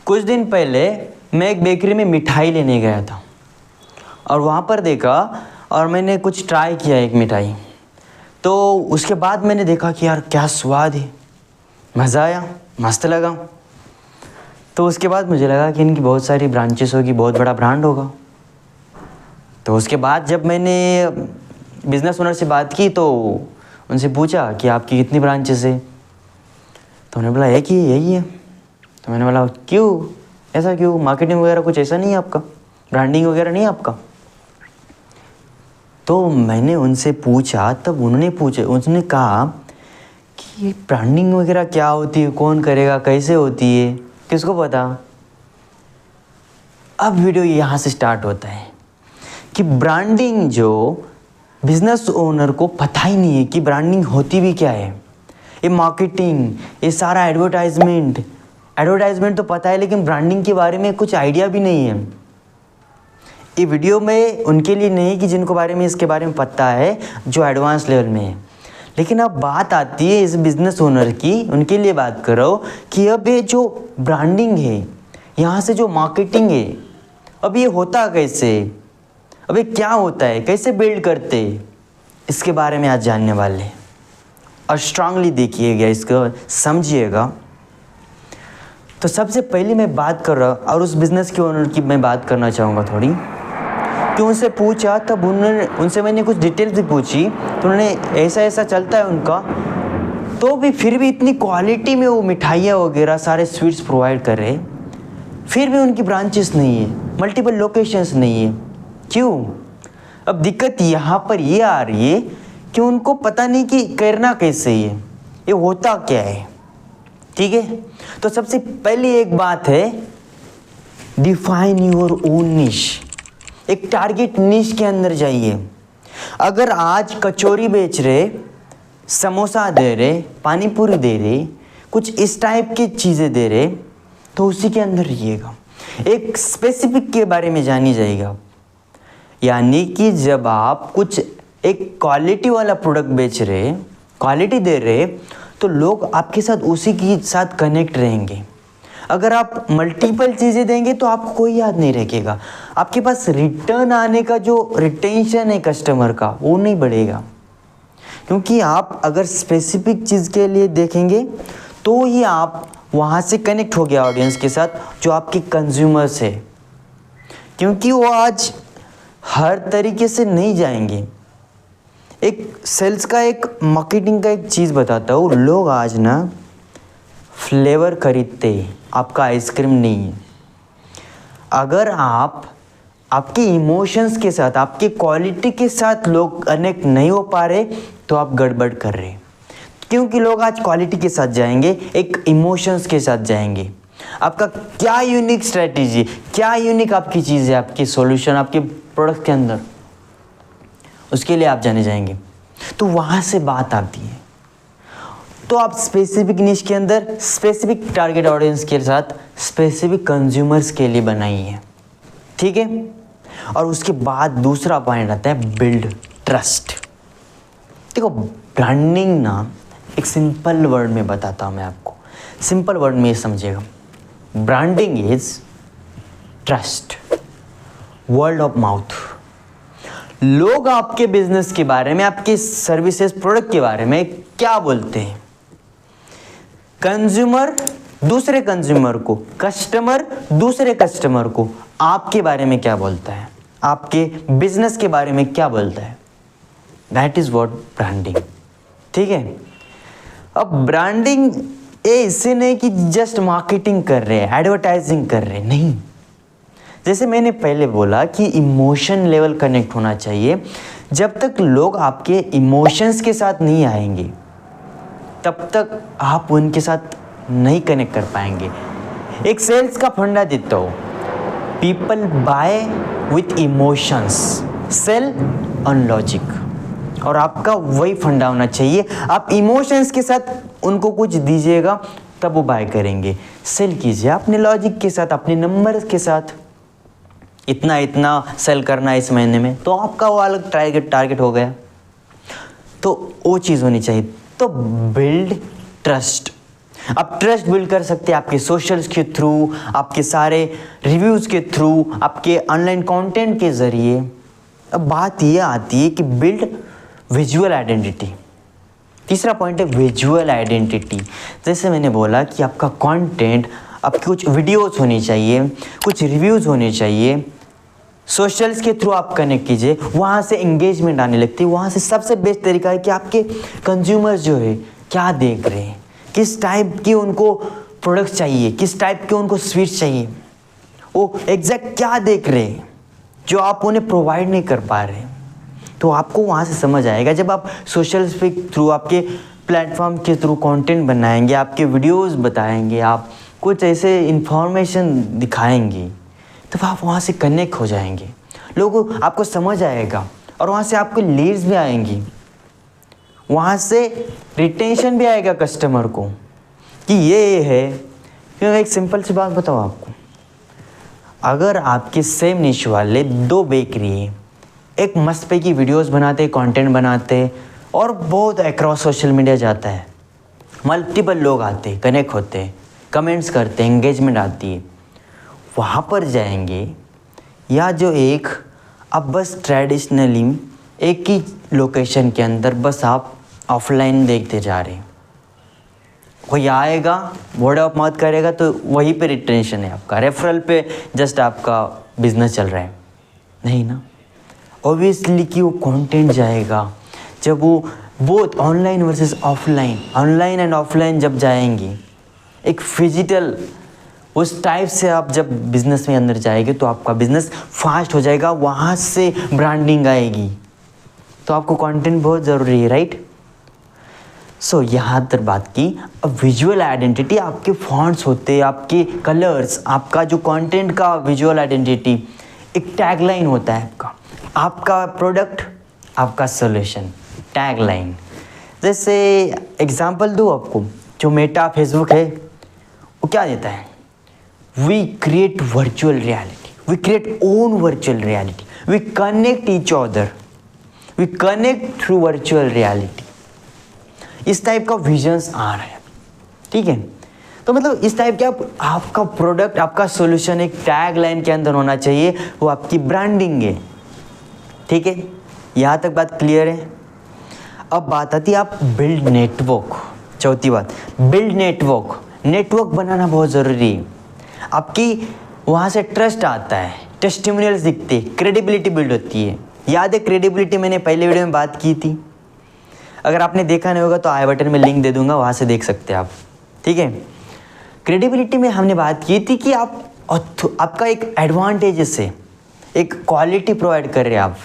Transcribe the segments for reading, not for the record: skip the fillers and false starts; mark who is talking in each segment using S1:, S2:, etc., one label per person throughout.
S1: कुछ दिन पहले मैं एक बेकरी में मिठाई लेने गया था और वहाँ पर देखा और मैंने कुछ ट्राई किया एक मिठाई। तो उसके बाद मैंने देखा कि यार क्या स्वाद है, मज़ा आया, मस्त लगा। तो उसके बाद मुझे लगा कि इनकी बहुत सारी ब्रांचेस होगी, बहुत बड़ा ब्रांड होगा। तो उसके बाद जब मैंने बिज़नेस ओनर से बात की तो उनसे पूछा कि आपकी कितनी ब्रांचेस है। तो उन्होंने बोला एक ही यही है। तो मैंने बोला क्यों, ऐसा क्यों, मार्केटिंग वगैरह कुछ ऐसा नहीं है आपका, ब्रांडिंग वगैरह नहीं है आपका? तो मैंने उनसे पूछा, तब उन्होंने कहा कि ब्रांडिंग वगैरह क्या होती है, कौन करेगा, कैसे होती है, किसको पता। अब वीडियो यहाँ से स्टार्ट होता है कि ब्रांडिंग जो बिजनेस ओनर को पता ही नहीं है कि ब्रांडिंग होती भी क्या है। ये मार्केटिंग, ये सारा एडवर्टाइजमेंट तो पता है, लेकिन ब्रांडिंग के बारे में कुछ आइडिया भी नहीं है। ये वीडियो में उनके लिए नहीं कि जिनको बारे में इसके बारे में पता है, जो एडवांस लेवल में है। लेकिन अब बात आती है इस बिज़नेस ओनर की, उनके लिए बात करो कि अब ये जो ब्रांडिंग है, यहाँ से जो मार्केटिंग है, अब ये होता कैसे, अब ये क्या होता है, कैसे बिल्ड करते, इसके बारे में आज जानने वाले हैं। और स्ट्रांगली देखिएगा, इसको समझिएगा। तो सबसे पहले मैं बात कर रहा, और उस बिज़नेस के ओनर की मैं बात करना चाहूँगा थोड़ी, कि उनसे पूछा, तब उनसे मैंने कुछ डिटेल्स भी पूछी। तो उन्होंने ऐसा चलता है उनका, तो भी फिर भी इतनी क्वालिटी में वो मिठाइयाँ वगैरह सारे स्वीट्स प्रोवाइड कर रहे, फिर भी उनकी ब्रांचेस नहीं है, मल्टीपल लोकेशंस नहीं है। क्यों? अब दिक्कत यहाँ पर ये आ रही है कि उनको पता नहीं कि करना कैसे है, ये होता क्या है। ठीक है, तो सबसे पहली एक बात है, डिफाइन योर ओन निश। एक टारगेट निश के अंदर जाइए। अगर आज कचौरी बेच रहे, समोसा दे रहे, पानी पूरी दे रहे, कुछ इस टाइप की चीज़ें दे रहे, तो उसी के अंदर रहिएगा। एक स्पेसिफिक के बारे में जानी जाएगा। यानी कि जब आप कुछ एक क्वालिटी वाला प्रोडक्ट बेच रहे, क्वालिटी दे रहे, तो लोग आपके साथ उसी के साथ कनेक्ट रहेंगे। अगर आप मल्टीपल चीज़ें देंगे तो आपको कोई याद नहीं रखेगा। आपके पास रिटर्न आने का जो रिटेंशन है कस्टमर का, वो नहीं बढ़ेगा। क्योंकि आप अगर स्पेसिफिक चीज़ के लिए देखेंगे तो ही आप वहाँ से कनेक्ट हो गया ऑडियंस के साथ, जो आपके कंज्यूमर्स है। क्योंकि वो आज हर तरीके से नहीं जाएंगे। एक सेल्स का, एक मार्केटिंग का एक चीज़ बताता हूँ। लोग आज ना फ्लेवर खरीदते हैं, आपका आइसक्रीम नहीं है। अगर आप आपके इमोशंस के साथ, आपके क्वालिटी के साथ लोग कनेक्ट नहीं हो पा रहे, तो आप गड़बड़ कर रहे। क्योंकि लोग आज क्वालिटी के साथ जाएंगे, एक इमोशंस के साथ जाएंगे। आपका क्या यूनिक स्ट्रेटेजी, क्या यूनिक आपकी चीज़ है, आपकी सॉल्यूशन आपके प्रोडक्ट के अंदर, उसके लिए आप जाने जाएंगे। तो वहाँ से बात आती है। तो आप स्पेसिफिक निश के अंदर स्पेसिफिक टारगेट ऑडियंस के साथ स्पेसिफिक कंज्यूमर्स के लिए बनाइए। ठीक है, और उसके बाद दूसरा पॉइंट आता है बिल्ड ट्रस्ट। देखो, ब्रांडिंग ना एक सिंपल वर्ड में बताता हूँ मैं आपको, सिंपल वर्ड में ये समझिएगा। Branding is trust, word of mouth. लोग आपके बिजनेस के बारे में, आपके सर्विसेज प्रोडक्ट के बारे में क्या बोलते हैं? कंज्यूमर दूसरे कंज्यूमर को, कस्टमर दूसरे कस्टमर को आपके बारे में क्या बोलता है, आपके बिजनेस के बारे में क्या बोलता है? That is what branding. ठीक है, अब ब्रांडिंग ये इससे नहीं कि जस्ट मार्केटिंग कर रहे हैं, एडवर्टाइजिंग कर रहे हैं, नहीं। जैसे मैंने पहले बोला कि इमोशन लेवल कनेक्ट होना चाहिए। जब तक लोग आपके इमोशंस के साथ नहीं आएंगे, तब तक आप उनके साथ नहीं कनेक्ट कर पाएंगे। एक सेल्स का फंडा देता हूँ, people buy with emotions, sell on logic. और आपका वही फंडा होना चाहिए। आप इमोशंस के साथ उनको कुछ दीजिएगा, तब वो बाय करेंगे। सेल कीजिए अपने लॉजिक के साथ, अपने नंबर्स के साथ। इतना सेल करना है इस महीने में, तो आपका वो अलग टारगेट हो गया। तो वो चीज़ होनी चाहिए। तो बिल्ड ट्रस्ट। आप ट्रस्ट बिल्ड कर सकते हैं आपके सोशल्स के थ्रू, आपके सारे रिव्यूज़ के थ्रू, आपके ऑनलाइन कंटेंट के ज़रिए। अब बात ये आती है कि बिल्ड विजुअल आइडेंटिटी। तीसरा पॉइंट है विजुअल आइडेंटिटी। जैसे मैंने बोला कि आपका कंटेंट, आपकी कुछ वीडियोस होनी चाहिए, कुछ रिव्यूज़ होने चाहिए, सोशल्स के थ्रू आप कनेक्ट कीजिए, वहाँ से एंगेजमेंट आने लगती है। वहाँ से सबसे बेस्ट तरीका है कि आपके कंज्यूमर्स जो है क्या देख रहे हैं, किस टाइप की उनको प्रोडक्ट्स चाहिए, किस टाइप के उनको स्वीट्स चाहिए, वो एग्जैक्ट क्या देख रहे हैं जो आप उन्हें प्रोवाइड नहीं कर पा रहे। तो आपको वहाँ से समझ आएगा। जब आप सोशल के थ्रू, आपके प्लेटफॉर्म के थ्रू कंटेंट बनाएंगे, आपके वीडियोस बताएंगे, आप कुछ ऐसे इंफॉर्मेशन दिखाएंगे, तो आप वहाँ से कनेक्ट हो जाएंगे, लोगों आपको समझ आएगा और वहाँ से आपको लीड्स भी आएंगी, वहाँ से रिटेंशन भी आएगा कस्टमर को कि ये है। क्योंकि एक सिंपल सी बात बताओ आपको, अगर आपके सेम निश वाले 2 बेकरी, एक मस्त पे की वीडियोस बनाते, कंटेंट बनाते और बहुत अक्रॉस सोशल मीडिया जाता है, मल्टीपल लोग आते, कनेक्ट होते, कमेंट्स करते, एंगेजमेंट आती है, वहाँ पर जाएंगे, या जो एक अब बस ट्रेडिशनली एक ही लोकेशन के अंदर बस आप ऑफलाइन देखते जा रहे हैं, कोई आएगा वर्ड ऑफ माउथ करेगा तो वहीं पे रिटेंशन है आपका, रेफरल पे जस्ट आपका बिजनेस चल रहा है, नहीं ना। ऑब्वियसली कि वो कंटेंट जाएगा, जब वो both online versus offline, online and offline जब जाएंगे, एक फिजिकल उस टाइप से आप जब बिज़नेस में अंदर जाएंगे तो आपका बिज़नेस फास्ट हो जाएगा, वहाँ से ब्रांडिंग आएगी। तो आपको कंटेंट बहुत ज़रूरी है, राइट। सो यहाँ तक बात की। अब विजुअल आइडेंटिटी, आपके फॉन्ट्स होते, आपके कलर्स, आपका जो कंटेंट का विजुअल आइडेंटिटी, एक टैगलाइन होता है आपका प्रोडक्ट, आपका सोल्यूशन, टैगलाइन। जैसे एग्जांपल दूँ आपको, जो मेटा फेसबुक है वो क्या देता है, we create virtual reality, we create own virtual reality, we connect each other, we connect through virtual reality. इस टाइप का विजन्स आ रहा है, ठीक है। तो मतलब इस टाइप के आपका प्रोडक्ट, आपका सॉल्यूशन एक टैग लाइन के अंदर होना चाहिए, वो आपकी ब्रांडिंग है, ठीक है। यहाँ तक बात क्लियर है। अब बात आती है आप बिल्ड नेटवर्क। चौथी बात, बिल्ड नेटवर्क। नेटवर्क बनाना बहुत ज़रूरी है। आपकी वहाँ से ट्रस्ट आता है, टेस्टिमोनियल्स दिखते, क्रेडिबिलिटी बिल्ड होती है। याद है क्रेडिबिलिटी मैंने पहले वीडियो में बात की थी, अगर आपने देखा नहीं होगा तो आई बटन में लिंक दे दूंगा, वहाँ से देख सकते हैं आप, ठीक है। क्रेडिबिलिटी में हमने बात की थी कि आपका एक एडवांटेज से एक क्वालिटी प्रोवाइड कर रहे हैं आप,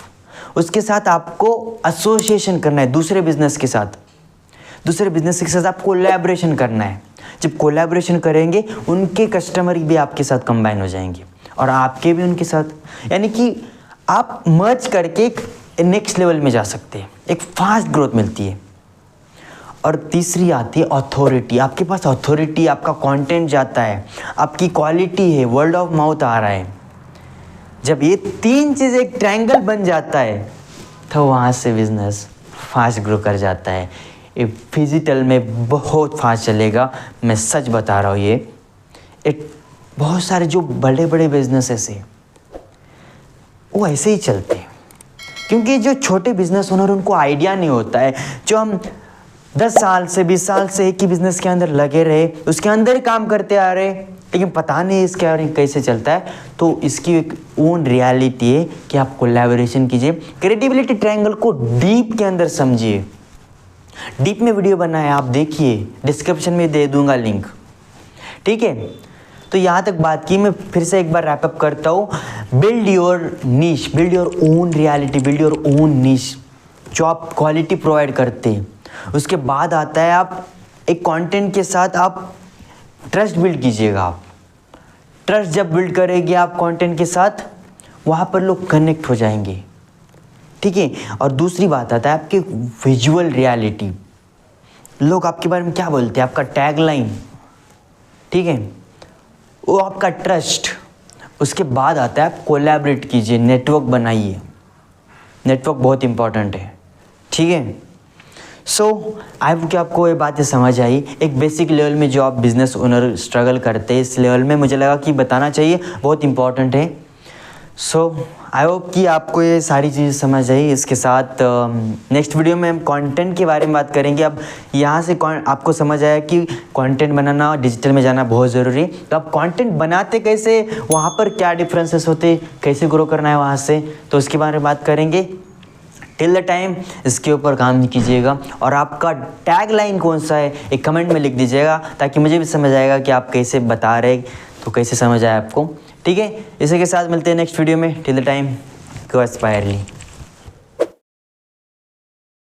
S1: उसके साथ आपको एसोसिएशन करना है दूसरे बिजनेस के साथ, दूसरे बिजनेस के साथ आप कोलैबोरेशन करना है। जब कोलैबोरेशन करेंगे उनके कस्टमर भी आपके साथ कंबाइन हो जाएंगे और आपके भी उनके साथ, यानी कि आप मर्ज करके एक नेक्स्ट लेवल में जा सकते हैं, एक फास्ट ग्रोथ मिलती है। और तीसरी आती है अथॉरिटी। आपके पास अथॉरिटी, आपका कंटेंट जाता है, आपकी क्वालिटी है, वर्ड ऑफ माउथ आ रहा है। जब ये 3 चीज़ एक ट्रायंगल बन जाता है तो वहाँ से बिजनेस फास्ट ग्रो कर जाता है। ये फिजिकल में बहुत फास्ट चलेगा, मैं सच बता रहा हूँ। ये बहुत सारे जो बड़े बड़े बिजनेसेस हैं वो ऐसे ही चलते हैं, क्योंकि जो छोटे बिजनेस ओनर उनको आइडिया नहीं होता है। जो हम 10 साल से 20 साल से एक ही बिजनेस के अंदर लगे रहे, उसके अंदर ही काम करते आ रहे, लेकिन पता नहीं इसके बारे में कैसे चलता है। तो इसकी एक ओन रियलिटी है कि आप कोलैबोरेशन कीजिए, क्रेडिबिलिटी ट्रायंगल को डीप के अंदर समझिए। डीप में वीडियो बना है, आप देखिए, डिस्क्रिप्शन में दे दूंगा लिंक, ठीक है। तो यहाँ तक बात की, मैं फिर से एक बार रैपअप करता हूँ। Build your niche, build your own reality, build your own niche, जो आप क्वालिटी प्रोवाइड करते हैं। उसके बाद आता है आप एक कंटेंट के साथ आप ट्रस्ट बिल्ड कीजिएगा। आप ट्रस्ट जब बिल्ड करेंगे आप कंटेंट के साथ, वहाँ पर लोग कनेक्ट हो जाएंगे, ठीक है। और दूसरी बात आता है आपके विजुअल रियलिटी। लोग आपके बारे में क्या बोलते हैं, आपका टैगलाइन, ठीक है, वो आपका ट्रस्ट। उसके बाद आता है आप कोलैबोरेट कीजिए, नेटवर्क बनाइए। नेटवर्क बहुत इंपॉर्टेंट है, ठीक है। सो आई होप कि आपको ये बातें समझ आई। एक बेसिक लेवल में जो आप बिज़नेस ओनर स्ट्रगल करते हैं, इस लेवल में मुझे लगा कि बताना चाहिए, बहुत इंपॉर्टेंट है। सो आई होप कि आपको ये सारी चीज़ें समझ आई। इसके साथ नेक्स्ट वीडियो में हम कंटेंट के बारे में बात करेंगे। अब यहाँ से आपको समझ आया कि कंटेंट बनाना, डिजिटल में जाना बहुत ज़रूरी है। तो अब कंटेंट बनाते कैसे, वहाँ पर क्या डिफरेंसेस होते, कैसे ग्रो करना है वहाँ से, तो उसके बारे में बात करेंगे। टिल द टाइम इसके ऊपर काम कीजिएगा, और आपका टैग लाइन कौन सा है एक कमेंट में लिख दीजिएगा, ताकि मुझे भी समझ आएगा कि आप कैसे बता रहे, तो कैसे समझ आए आपको। ठीक है, इसी के साथ मिलते हैं नेक्स्ट वीडियो में। Till the time go एस्पायरली।